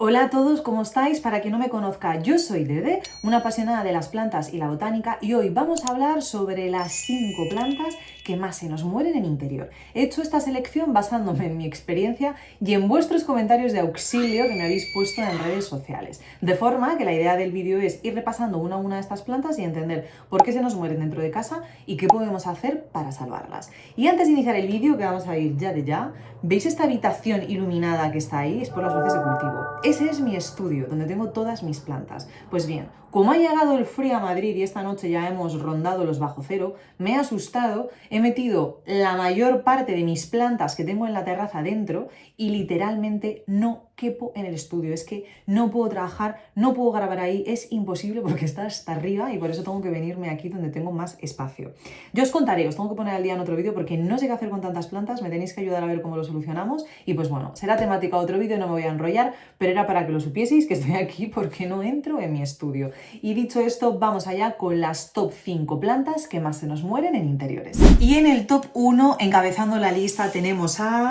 Hola a todos, ¿cómo estáis? Para quien no me conozca, yo soy Dede, una apasionada de las plantas y la botánica, y hoy vamos a hablar sobre las 5 plantas que más se nos mueren en interior. He hecho esta selección basándome en mi experiencia y en vuestros comentarios de auxilio que me habéis puesto en redes sociales. De forma que la idea del vídeo es ir repasando una a una de estas plantas y entender por qué se nos mueren dentro de casa y qué podemos hacer para salvarlas. Y antes de iniciar el vídeo, que vamos a ir ya de ya, ¿veis esta habitación iluminada que está ahí? Es por las luces de cultivo. Ese es mi estudio, donde tengo todas mis plantas. Pues bien, como ha llegado el frío a Madrid y esta noche ya hemos rondado los bajo cero, me he asustado, he metido la mayor parte de mis plantas que tengo en la terraza dentro y literalmente no quepo en el estudio. Es que no puedo trabajar, no puedo grabar ahí, es imposible porque está hasta arriba y por eso tengo que venirme aquí donde tengo más espacio. Yo os contaré, os tengo que poner al día en otro vídeo porque no sé qué hacer con tantas plantas, me tenéis que ayudar a ver cómo lo solucionamos y pues bueno, será temática otro vídeo, no me voy a enrollar, pero era para que lo supieseis que estoy aquí porque no entro en mi estudio. Y dicho esto, vamos allá con las top 5 plantas que más se nos mueren en interiores. Y en el top 1, encabezando la lista, tenemos a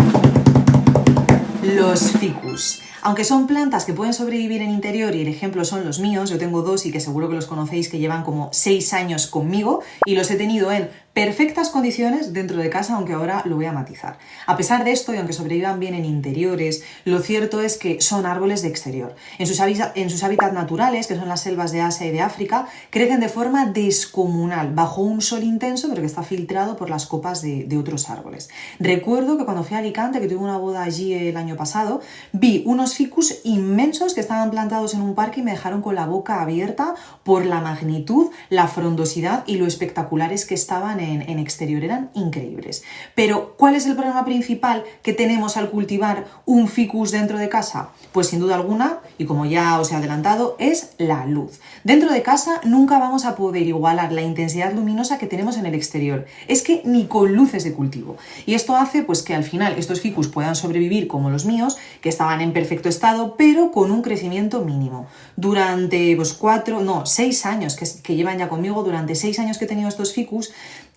los ficus. Aunque son plantas que pueden sobrevivir en interior y el ejemplo son los míos, yo tengo dos y que seguro que los conocéis que llevan como 6 años conmigo y los he tenido en perfectas condiciones dentro de casa, aunque ahora lo voy a matizar. A pesar de esto, y aunque sobrevivan bien en interiores, lo cierto es que son árboles de exterior. En sus hábitats naturales, que son las selvas de Asia y de África, crecen de forma descomunal, bajo un sol intenso, pero que está filtrado por las copas de otros árboles. Recuerdo que cuando fui a Alicante, que tuve una boda allí el año pasado, vi unos ficus inmensos que estaban plantados en un parque y me dejaron con la boca abierta por la magnitud, la frondosidad y lo espectaculares que estaban en exterior, eran increíbles. Pero, ¿cuál es el problema principal que tenemos al cultivar un ficus dentro de casa? Pues sin duda alguna, y como ya os he adelantado, es la luz. Dentro de casa nunca vamos a poder igualar la intensidad luminosa que tenemos en el exterior. Es que ni con luces de cultivo. Y esto hace pues que al final estos ficus puedan sobrevivir como los míos, que estaban en perfecto estado, pero con un crecimiento mínimo. Durante 6 años que llevan ya conmigo, durante 6 años que he tenido estos ficus,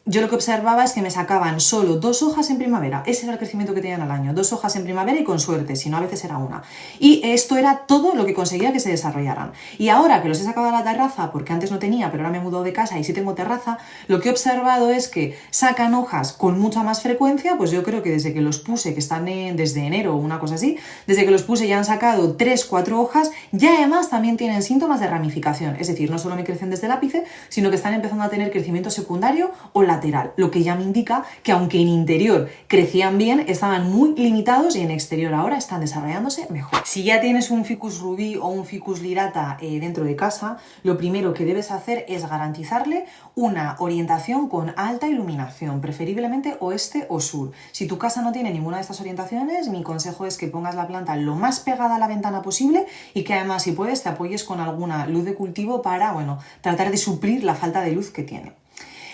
yo lo que observaba es que me sacaban solo 2 hojas en primavera. Ese era el crecimiento que tenían al año. 2 hojas en primavera y con suerte, si no a veces era una. Y esto era todo lo que conseguía que se desarrollaran. Y ahora que los he sacado a la terraza, porque antes no tenía, pero ahora me he mudado de casa y sí tengo terraza, lo que he observado es que sacan hojas con mucha más frecuencia. Pues yo creo que desde que los puse, que están desde enero o una cosa así, desde que los puse ya han sacado 3-4 hojas, y además también tienen síntomas de ramificación. Es decir, no solo me crecen desde el ápice, sino que están empezando a tener crecimiento secundario o lateral, lo que ya me indica que aunque en interior crecían bien, estaban muy limitados y en exterior ahora están desarrollándose mejor. Si ya tienes un ficus rubí o un ficus lirata dentro de casa, lo primero que debes hacer es garantizarle una orientación con alta iluminación, preferiblemente oeste o sur. Si tu casa no tiene ninguna de estas orientaciones, mi consejo es que pongas la planta lo más pegada a la ventana posible y que además, si puedes, te apoyes con alguna luz de cultivo para, tratar de suplir la falta de luz que tiene.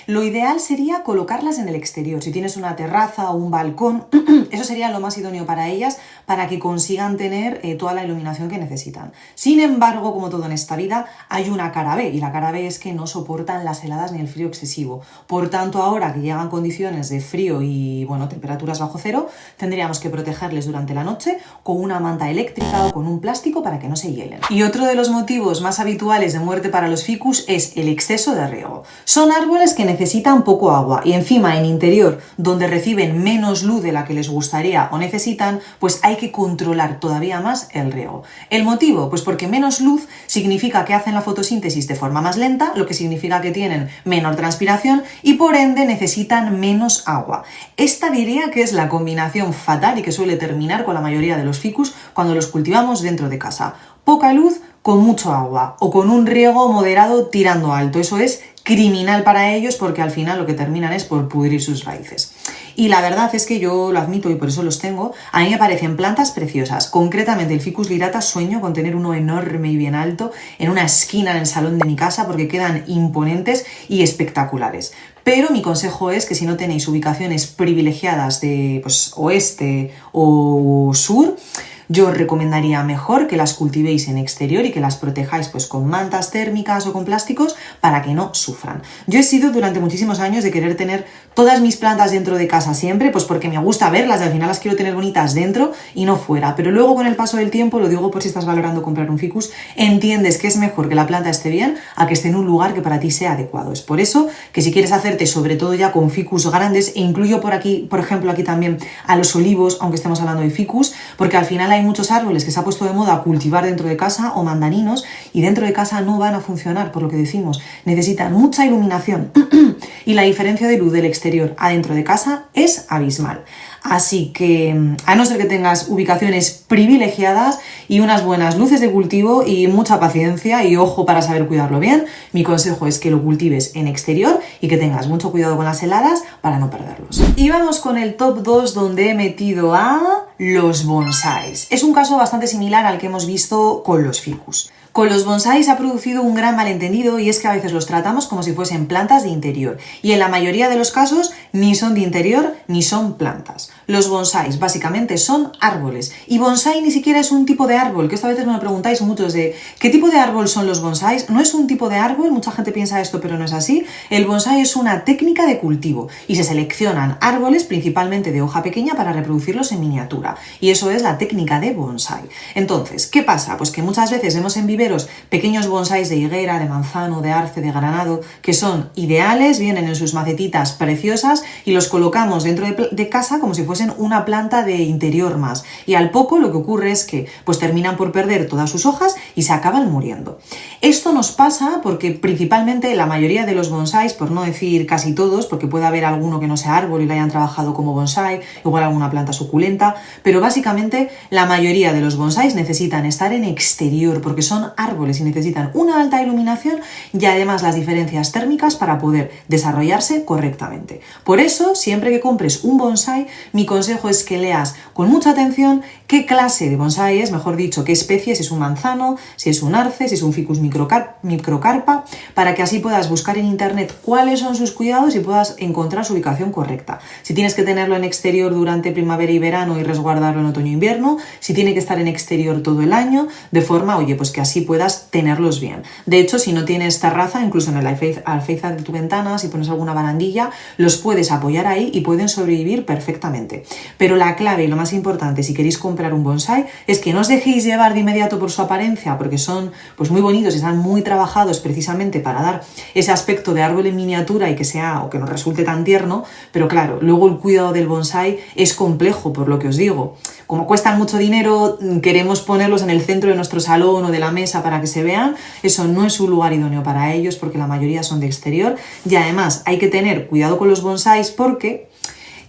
Lo ideal sería colocarlas en el exterior. Si tienes una terraza o un balcón, eso sería lo más idóneo para ellas, para que consigan tener toda la iluminación que necesitan. Sin embargo, como todo en esta vida, hay una cara B, y la cara B es que no soportan las heladas ni el frío excesivo. Por tanto, ahora que llegan condiciones de frío y temperaturas bajo cero, tendríamos que protegerles durante la noche con una manta eléctrica o con un plástico para que no se hielen. Y otro de los motivos más habituales de muerte para los ficus es el exceso de riego. Son árboles que necesitan poco agua y encima en interior, donde reciben menos luz de la que les gustaría o necesitan, pues hay que controlar todavía más el riego. ¿El motivo? Pues porque menos luz significa que hacen la fotosíntesis de forma más lenta, lo que significa que tienen menor transpiración y por ende necesitan menos agua. Esta diría que es la combinación fatal y que suele terminar con la mayoría de los ficus cuando los cultivamos dentro de casa. Poca luz con mucho agua o con un riego moderado tirando alto. Eso es criminal para ellos porque al final lo que terminan es por pudrir sus raíces. Y la verdad es que yo lo admito y por eso los tengo, a mí me parecen plantas preciosas. Concretamente el ficus lirata sueño con tener uno enorme y bien alto en una esquina en el salón de mi casa porque quedan imponentes y espectaculares. Pero mi consejo es que si no tenéis ubicaciones privilegiadas de oeste o sur, Yo os recomendaría mejor que las cultivéis en exterior y que las protejáis pues con mantas térmicas o con plásticos para que no sufran. Yo he sido durante muchísimos años de querer tener todas mis plantas dentro de casa siempre, pues porque me gusta verlas y al final las quiero tener bonitas dentro y no fuera. Pero luego con el paso del tiempo, lo digo por si estás valorando comprar un ficus, entiendes que es mejor que la planta esté bien a que esté en un lugar que para ti sea adecuado. Es por eso que si quieres hacerte sobre todo ya con ficus grandes, e incluyo por aquí, por ejemplo, aquí también a los olivos, aunque estemos hablando de ficus, porque al final hay muchos árboles que se ha puesto de moda cultivar dentro de casa o mandaninos y dentro de casa no van a funcionar, por lo que decimos, necesitan mucha iluminación y la diferencia de luz del exterior a dentro de casa es abismal. Así que, a no ser que tengas ubicaciones privilegiadas y unas buenas luces de cultivo y mucha paciencia y ojo para saber cuidarlo bien, mi consejo es que lo cultives en exterior y que tengas mucho cuidado con las heladas para no perderlos. Y vamos con el top 2, donde he metido a los bonsáis. Es un caso bastante similar al que hemos visto con los ficus. Con los bonsáis ha producido un gran malentendido y es que a veces los tratamos como si fuesen plantas de interior y en la mayoría de los casos ni son de interior ni son plantas. Los bonsáis básicamente son árboles y bonsái ni siquiera es un tipo de árbol, que esto a veces me lo preguntáis muchos de ¿qué tipo de árbol son los bonsáis? No es un tipo de árbol, mucha gente piensa esto pero no es así. El bonsái es una técnica de cultivo y se seleccionan árboles principalmente de hoja pequeña para reproducirlos en miniatura y eso es la técnica de bonsái. Entonces, ¿qué pasa? Pues que muchas veces vemos en viveros pequeños bonsáis de higuera, de manzano, de arce, de granado, que son ideales, vienen en sus macetitas preciosas y los colocamos dentro de casa como si fuesen una planta de interior más. Y al poco lo que ocurre es que pues terminan por perder todas sus hojas y se acaban muriendo. Esto nos pasa porque principalmente la mayoría de los bonsáis, por no decir casi todos, porque puede haber alguno que no sea árbol y lo hayan trabajado como bonsái, igual alguna planta suculenta, pero básicamente la mayoría de los bonsáis necesitan estar en exterior porque son árboles y necesitan una alta iluminación y además las diferencias térmicas para poder desarrollarse correctamente. Por eso, siempre que compres un bonsái, mi consejo es que leas con mucha atención qué clase de bonsái es, mejor dicho, qué especie, si es un manzano, si es un arce, si es un ficus microcarpa, para que así puedas buscar en internet cuáles son sus cuidados y puedas encontrar su ubicación correcta. Si tienes que tenerlo en exterior durante primavera y verano y resguardarlo en otoño e invierno, si tiene que estar en exterior todo el año, de forma, oye, pues que así puedas tenerlos bien. De hecho, si no tienes terraza, incluso en el alféizar de tu ventana, si pones alguna barandilla, los puedes apoyar ahí y pueden sobrevivir perfectamente. Pero la clave y lo más importante si queréis comprar un bonsái es que no os dejéis llevar de inmediato por su apariencia, porque son pues muy bonitos y están muy trabajados precisamente para dar ese aspecto de árbol en miniatura y que sea o que nos resulte tan tierno, pero claro, luego el cuidado del bonsái es complejo, por lo que os digo. Como cuestan mucho dinero, queremos ponerlos en el centro de nuestro salón o de la mesa para que se vean, eso no es un lugar idóneo para ellos porque la mayoría son de exterior y además hay que tener cuidado con los bonsáis porque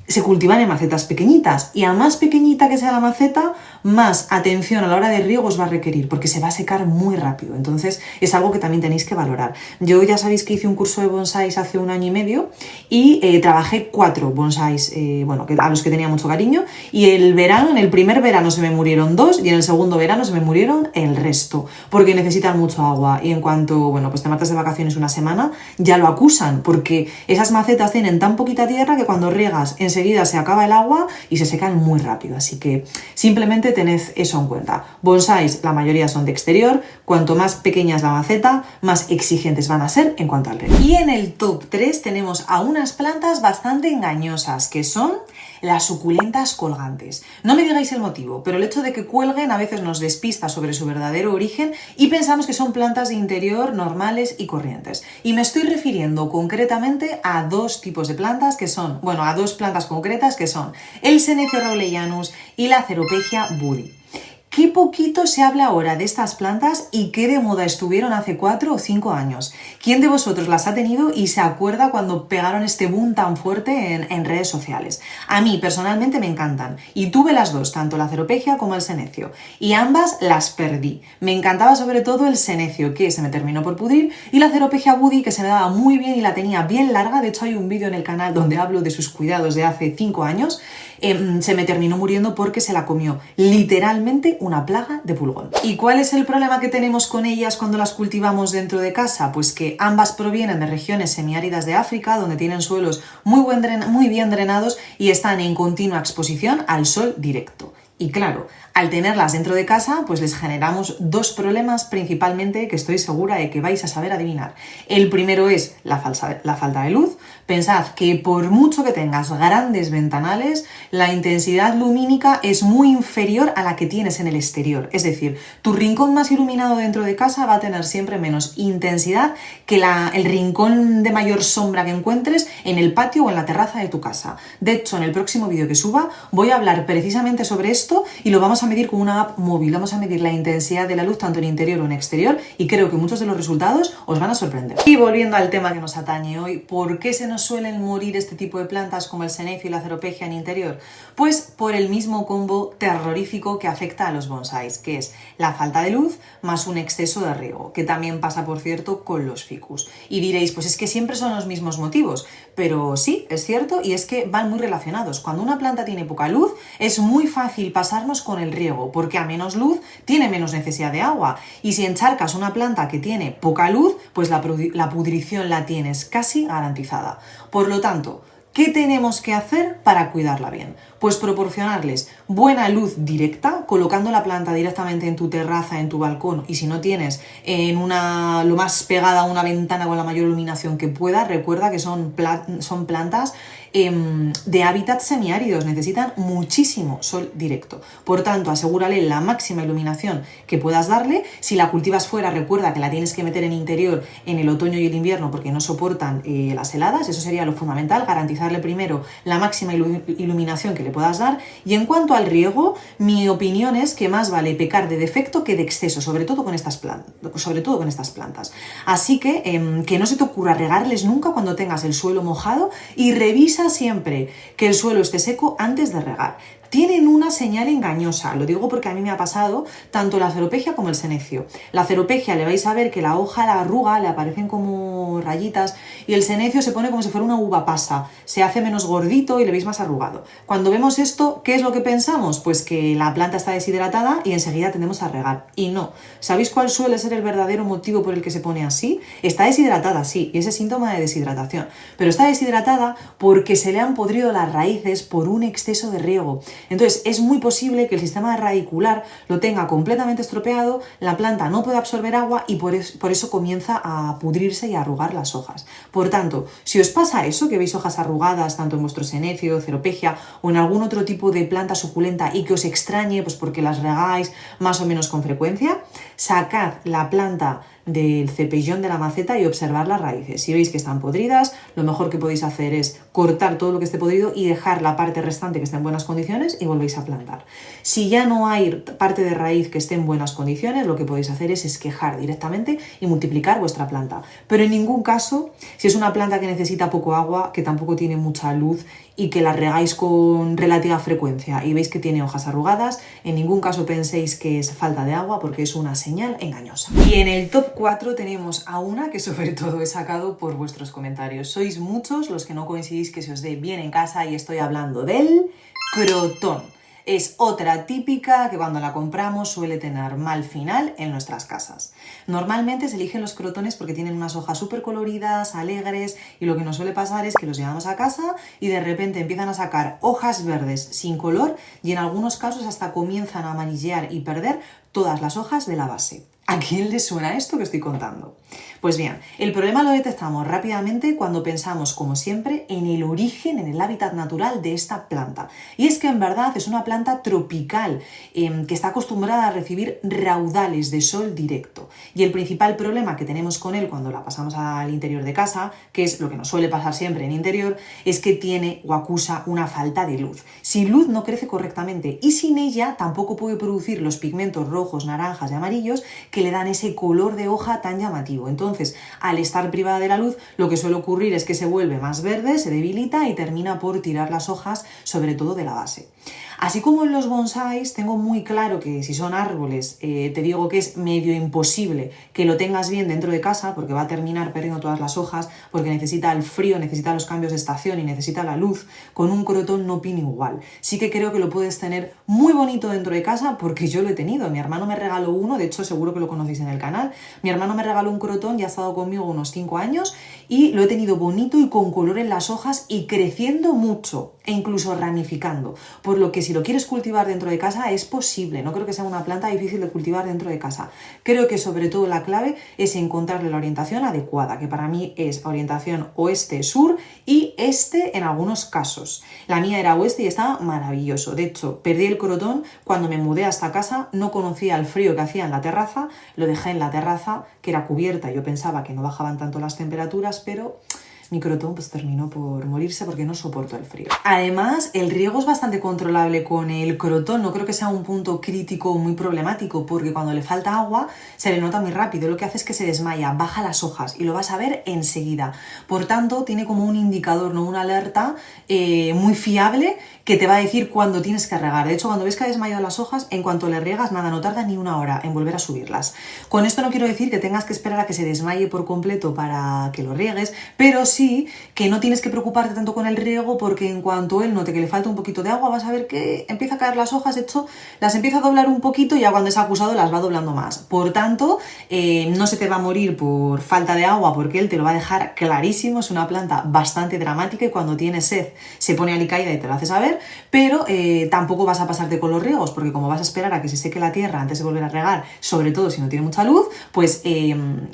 se cultivan en macetas pequeñitas y a más pequeñita que sea la maceta, más atención a la hora de riego os va a requerir porque se va a secar muy rápido. Entonces es algo que también tenéis que valorar. Yo ya sabéis que hice un curso de bonsáis hace 1 año y medio y trabajé 4 bonsáis, a los que tenía mucho cariño y en el primer verano se me murieron 2 y en el segundo verano se me murieron el resto porque necesitan mucho agua y en cuanto, te marchas de vacaciones una semana ya lo acusan porque esas macetas tienen tan poquita tierra que cuando riegas enseguida se acaba el agua y se secan muy rápido. Así que simplemente tened eso en cuenta. Bonsáis, la mayoría son de exterior. Cuanto más pequeña es la maceta, más exigentes van a ser en cuanto al riego. Y en el top 3 tenemos a unas plantas bastante engañosas, que son las suculentas colgantes. No me digáis el motivo, pero el hecho de que cuelguen a veces nos despista sobre su verdadero origen y pensamos que son plantas de interior normales y corrientes. Y me estoy refiriendo concretamente a 2 tipos de plantas que son, a 2 plantas concretas que son el Senecio rowleyanus y la Ceropegia budi. Qué poquito se habla ahora de estas plantas y qué de moda estuvieron hace 4 o 5 años. ¿Quién de vosotros las ha tenido y se acuerda cuando pegaron este boom tan fuerte en redes sociales? A mí personalmente me encantan y tuve las 2, tanto la Ceropegia como el Senecio, y ambas las perdí. Me encantaba sobre todo el Senecio, que se me terminó por pudrir, y la Ceropegia budi, que se me daba muy bien y la tenía bien larga. De hecho hay un vídeo en el canal donde hablo de sus cuidados de hace 5 años. Se me terminó muriendo porque se la comió literalmente una plaga de pulgón. ¿Y cuál es el problema que tenemos con ellas cuando las cultivamos dentro de casa? Pues que ambas provienen de regiones semiáridas de África, donde tienen suelos muy bien drenados y están en continua exposición al sol directo. Y claro, al tenerlas dentro de casa, pues les generamos dos problemas principalmente que estoy segura de que vais a saber adivinar. El primero es la falta de luz. Pensad que por mucho que tengas grandes ventanales, la intensidad lumínica es muy inferior a la que tienes en el exterior. Es decir, tu rincón más iluminado dentro de casa va a tener siempre menos intensidad que el rincón de mayor sombra que encuentres en el patio o en la terraza de tu casa. De hecho, en el próximo vídeo que suba voy a hablar precisamente sobre esto y lo vamos a medir con una app móvil. Vamos a medir la intensidad de la luz tanto en interior o en exterior y creo que muchos de los resultados os van a sorprender. Y volviendo al tema que nos atañe hoy, ¿por qué se nos suelen morir este tipo de plantas como el senecio y la ceropegia en interior? Pues por el mismo combo terrorífico que afecta a los bonsáis, que es la falta de luz más un exceso de riego, que también pasa, por cierto, con los ficus. Y diréis, pues es que siempre son los mismos motivos, pero sí, es cierto, y es que van muy relacionados. Cuando una planta tiene poca luz, es muy fácil pasarnos con el riego, porque a menos luz tiene menos necesidad de agua. Y si encharcas una planta que tiene poca luz, pues la pudrición la tienes casi garantizada. Por lo tanto, ¿qué tenemos que hacer para cuidarla bien? Pues proporcionarles buena luz directa, colocando la planta directamente en tu terraza, en tu balcón, y si no tienes lo más pegada a una ventana con la mayor iluminación que pueda, recuerda que son plantas de hábitats semiáridos, necesitan muchísimo sol directo. Por tanto, asegúrale la máxima iluminación que puedas darle. Si la cultivas fuera, recuerda que la tienes que meter en interior en el otoño y el invierno porque no soportan las heladas. Eso sería lo fundamental, garantizarle primero la máxima iluminación que le puedas dar. Y en cuanto al riego, mi opinión es que más vale pecar de defecto que de exceso, sobre todo con estas plantas. Así que no se te ocurra regarles nunca cuando tengas el suelo mojado y revisa siempre que el suelo esté seco antes de regar. Tienen una señal engañosa, lo digo porque a mí me ha pasado tanto la ceropegia como el senecio. La ceropegia le vais a ver que la hoja la arruga, le aparecen como rayitas, y el senecio se pone como si fuera una uva pasa, se hace menos gordito y le veis más arrugado. Cuando vemos esto, ¿qué es lo que pensamos? Pues que la planta está deshidratada y enseguida tendemos a regar. Y no. ¿Sabéis cuál suele ser el verdadero motivo por el que se pone así? Está deshidratada, sí, y ese es síntoma de deshidratación, pero está deshidratada porque se le han podrido las raíces por un exceso de riego. Entonces, es muy posible que el sistema radicular lo tenga completamente estropeado, la planta no puede absorber agua y por eso comienza a pudrirse y a arrugar las hojas. Por tanto, si os pasa eso, que veis hojas arrugadas tanto en vuestro senecio, ceropegia o en algún otro tipo de planta suculenta y que os extrañe, pues porque las regáis más o menos con frecuencia, sacad la planta del cepillón de la maceta y observar las raíces. Si veis que están podridas, lo mejor que podéis hacer es cortar todo lo que esté podrido y dejar la parte restante que esté en buenas condiciones y volvéis a plantar. Si ya no hay parte de raíz que esté en buenas condiciones, lo que podéis hacer es esquejar directamente y multiplicar vuestra planta. Pero en ningún caso, si es una planta que necesita poco agua, que tampoco tiene mucha luz y que la regáis con relativa frecuencia y veis que tiene hojas arrugadas, en ningún caso penséis que es falta de agua porque es una señal engañosa. Y en el top 4 tenemos a una que sobre todo he sacado por vuestros comentarios. Sois muchos los que no coincidís que se os dé bien en casa y estoy hablando del crotón. Es otra típica que cuando la compramos suele tener mal final en nuestras casas. Normalmente se eligen los crotones porque tienen unas hojas súper coloridas, alegres, y lo que nos suele pasar es que los llevamos a casa y de repente empiezan a sacar hojas verdes sin color y en algunos casos hasta comienzan a amarillear y perder todas las hojas de la base. ¿A quién le suena esto que estoy contando? Pues bien, el problema lo detectamos rápidamente cuando pensamos, como siempre, en el origen, en el hábitat natural de esta planta. Y es que en verdad es una planta tropical que está acostumbrada a recibir raudales de sol directo. Y el principal problema que tenemos con él cuando la pasamos al interior de casa, que es lo que nos suele pasar siempre en interior, es que tiene o acusa una falta de luz. Sin luz no crece correctamente y sin ella tampoco puede producir los pigmentos rojos, naranjas y amarillos que le dan ese color de hoja tan llamativo. Entonces, al estar privada de la luz, lo que suele ocurrir es que se vuelve más verde, se debilita y termina por tirar las hojas, sobre todo de la base. Así como en los bonsáis, tengo muy claro que si son árboles, te digo que es medio imposible que lo tengas bien dentro de casa porque va a terminar perdiendo todas las hojas, porque necesita el frío, necesita los cambios de estación y necesita la luz. Con un crotón no opino igual. Sí que creo que lo puedes tener muy bonito dentro de casa porque yo lo he tenido. Mi hermano me regaló uno, de hecho seguro que lo conocéis en el canal. Mi hermano me regaló un crotón, ya ha estado conmigo unos 5 años y lo he tenido bonito y con color en las hojas y creciendo mucho. e incluso ramificando, por lo que si lo quieres cultivar dentro de casa es posible, no creo que sea una planta difícil de cultivar dentro de casa. Creo que sobre todo la clave es encontrarle la orientación adecuada, que para mí es orientación oeste-sur y este en algunos casos. La mía era oeste y estaba maravilloso. De hecho, perdí el crotón cuando me mudé a esta casa, no conocía el frío que hacía en la terraza, lo dejé en la terraza, que era cubierta, yo pensaba que no bajaban tanto las temperaturas, pero mi crotón pues terminó por morirse porque no soportó el frío. Además, el riego es bastante controlable con el crotón, no creo que sea un punto crítico muy problemático, porque cuando le falta agua se le nota muy rápido, lo que hace es que se desmaya, baja las hojas y lo vas a ver enseguida. Por tanto, tiene como un indicador, no una alerta muy fiable que te va a decir cuándo tienes que regar. De hecho, cuando ves que ha desmayado las hojas, en cuanto le riegas, nada, no tarda ni una hora en volver a subirlas. Con esto no quiero decir que tengas que esperar a que se desmaye por completo para que lo riegues, pero sí que no tienes que preocuparte tanto con el riego, porque en cuanto él note que le falta un poquito de agua, vas a ver que empieza a caer las hojas, de hecho, las empieza a doblar un poquito y ya cuando es acusado las va doblando más. Por tanto, no se te va a morir por falta de agua, porque él te lo va a dejar clarísimo, es una planta bastante dramática y cuando tiene sed se pone alicaída y te lo hace saber, pero tampoco vas a pasarte con los riegos, porque como vas a esperar a que se seque la tierra antes de volver a regar, sobre todo si no tiene mucha luz, pues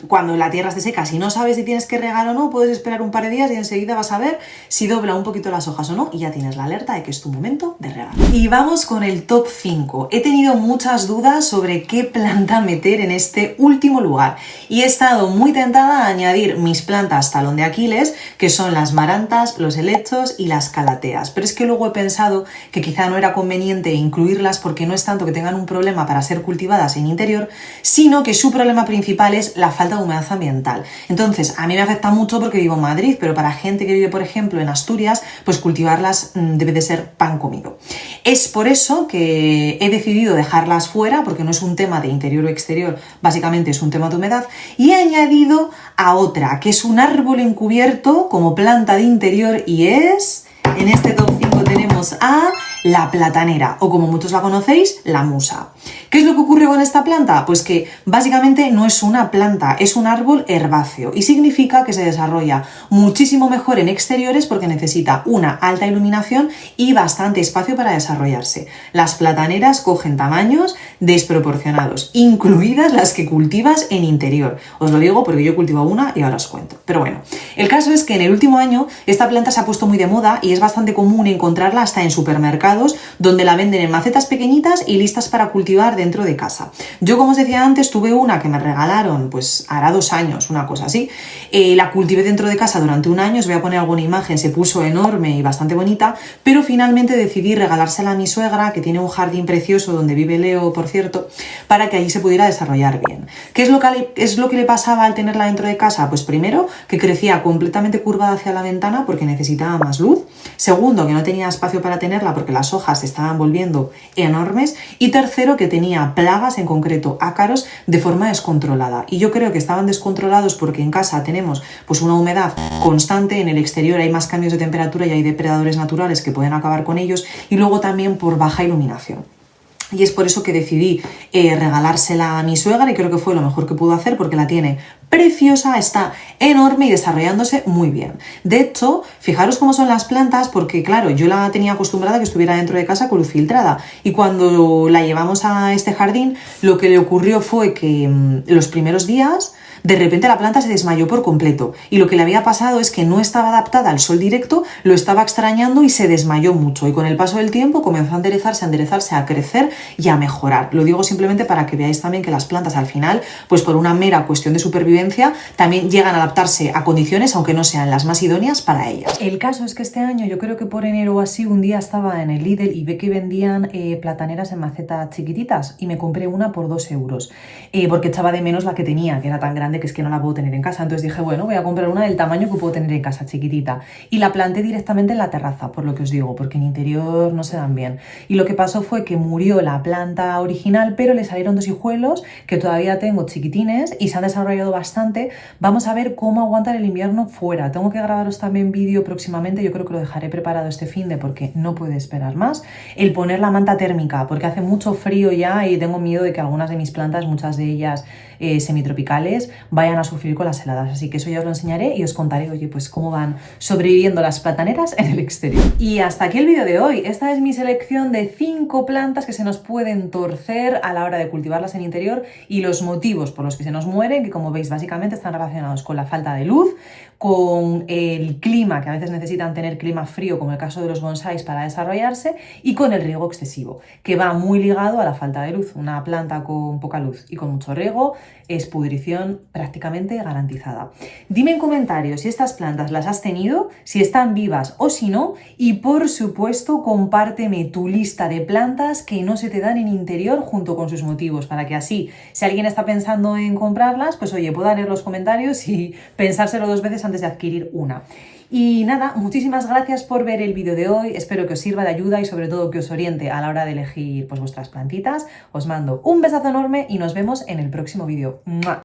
cuando la tierra esté seca, si no sabes si tienes que regar o no, puedes esperar un par de días y enseguida vas a ver si dobla un poquito las hojas o no y ya tienes la alerta de que es tu momento de regar. Y vamos con el top 5. He tenido muchas dudas sobre qué planta meter en este último lugar y he estado muy tentada a añadir mis plantas talón de Aquiles, que son las marantas, los helechos y las calateas, pero es que luego he pensado que quizá no era conveniente incluirlas porque no es tanto que tengan un problema para ser cultivadas en interior, sino que su problema principal es la falta de humedad ambiental. Entonces, a mí me afecta mucho porque vivo en Madrid, pero para gente que vive, por ejemplo, en Asturias, pues cultivarlas debe de ser pan comido. Es por eso que he decidido dejarlas fuera, porque no es un tema de interior o exterior, básicamente es un tema de humedad, y he añadido a otra, que es un árbol encubierto como planta de interior y es... En este top 5 tenemos a la platanera, o como muchos la conocéis, la musa. ¿Qué es lo que ocurre con esta planta? Pues que básicamente no es una planta, es un árbol herbáceo y significa que se desarrolla muchísimo mejor en exteriores porque necesita una alta iluminación y bastante espacio para desarrollarse. Las plataneras cogen tamaños desproporcionados, incluidas las que cultivas en interior. Os lo digo porque yo cultivo una y ahora os cuento. Pero bueno, el caso es que en el último año esta planta se ha puesto muy de moda y es bastante común encontrarla hasta en supermercados, donde la venden en macetas pequeñitas y listas para cultivar dentro de casa. Yo, como os decía antes, tuve una que me regalaron, pues hará 2 años, una cosa así. La cultivé dentro de casa durante un año, os voy a poner alguna imagen, se puso enorme y bastante bonita, pero finalmente decidí regalársela a mi suegra, que tiene un jardín precioso donde vive Leo, por cierto, para que allí se pudiera desarrollar bien. ¿Qué es lo que le pasaba al tenerla dentro de casa? Pues primero, que crecía completamente curvada hacia la ventana porque necesitaba más luz. Segundo, que no tenía espacio para tenerla porque las hojas se estaban volviendo enormes. Y tercero, que tenía plagas, en concreto ácaros, de forma descontrolada. Y yo creo que estaban descontrolados porque en casa tenemos pues una humedad constante, en el exterior hay más cambios de temperatura y hay depredadores naturales que pueden acabar con ellos, y luego también por baja iluminación. Y es por eso que decidí regalársela a mi suegra y creo que fue lo mejor que pudo hacer porque la tiene preciosa, está enorme y desarrollándose muy bien. De hecho, fijaros cómo son las plantas porque, claro, yo la tenía acostumbrada a que estuviera dentro de casa con luz filtrada y cuando la llevamos a este jardín lo que le ocurrió fue que los primeros días de repente la planta se desmayó por completo y lo que le había pasado es que no estaba adaptada al sol directo, lo estaba extrañando y se desmayó mucho y con el paso del tiempo comenzó a enderezarse, a crecer y a mejorar. Lo digo simplemente para que veáis también que las plantas al final, pues por una mera cuestión de supervivencia, también llegan a adaptarse a condiciones aunque no sean las más idóneas para ellas. El caso es que este año, yo creo que por enero o así, un día estaba en el Lidl y vi que vendían plataneras en macetas chiquititas y me compré una por 2 euros porque echaba de menos la que tenía, que era tan grande que es que no la puedo tener en casa. Entonces dije, bueno, voy a comprar una del tamaño que puedo tener en casa, chiquitita. Y la planté directamente en la terraza, por lo que os digo, porque en interior no se dan bien. Y lo que pasó fue que murió la planta original, pero le salieron 2 hijuelos que todavía tengo chiquitines y se han desarrollado bastante bastante, vamos a ver cómo aguantar el invierno fuera. Tengo que grabaros también vídeo próximamente, yo creo que lo dejaré preparado este finde porque no puede esperar más. El poner la manta térmica, porque hace mucho frío ya y tengo miedo de que algunas de mis plantas, muchas de ellas semitropicales, vayan a sufrir con las heladas. Así que eso ya os lo enseñaré y os contaré, oye, pues cómo van sobreviviendo las plataneras en el exterior. Y hasta aquí el vídeo de hoy. Esta es mi selección de 5 plantas que se nos pueden torcer a la hora de cultivarlas en interior y los motivos por los que se nos mueren, que como veis básicamente están relacionados con la falta de luz, con el clima, que a veces necesitan tener clima frío, como el caso de los bonsáis para desarrollarse, y con el riego excesivo, que va muy ligado a la falta de luz. Una planta con poca luz y con mucho riego es pudrición prácticamente garantizada. Dime en comentarios si estas plantas las has tenido, si están vivas o si no, y por supuesto compárteme tu lista de plantas que no se te dan en interior junto con sus motivos, para que así, si alguien está pensando en comprarlas, pues oye, pueda leer los comentarios y pensárselo 2 veces antes de adquirir una. Y nada, muchísimas gracias por ver el vídeo de hoy, espero que os sirva de ayuda y sobre todo que os oriente a la hora de elegir pues, vuestras plantitas. Os mando un besazo enorme y nos vemos en el próximo vídeo. ¡Mua!